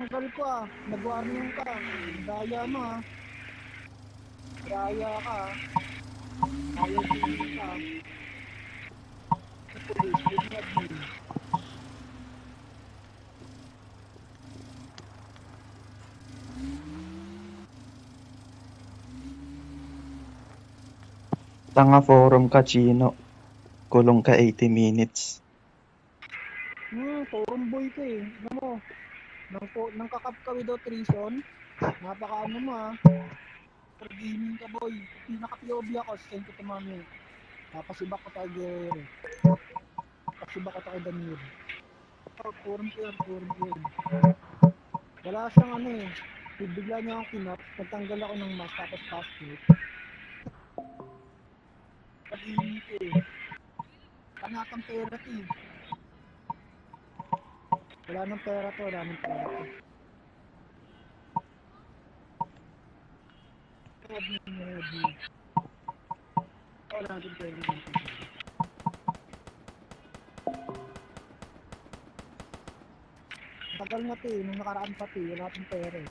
Tanggal ko ah. Nag-warning ka. Daya mo ah. Daya ka ah. Ayaw tingin ka. Sa police, good na din. Tanga forum ka, Chino. Kulong ka 80 minutes. Forum boy ka eh. Ano mo? Nang kakap ka without reason. Napaka ano mo ah. For gaming ka boy. Pinaka-POV ako. Send ko to mami. Napasibak ko tayo Guerrero. Pasibak ko tayo Danilo. Forum player. Wala siyang ano eh. Bigla niya akong kinap. Nagtanggal ako ng mask tapos password. Pag-iinit eh. Panatang pera to eh. Wala nang pera to. Wala nang pera to. Heavy. Wala nang pera dito. Tagal na to eh. Nung nakaraan pa to eh. Wala nang pera eh.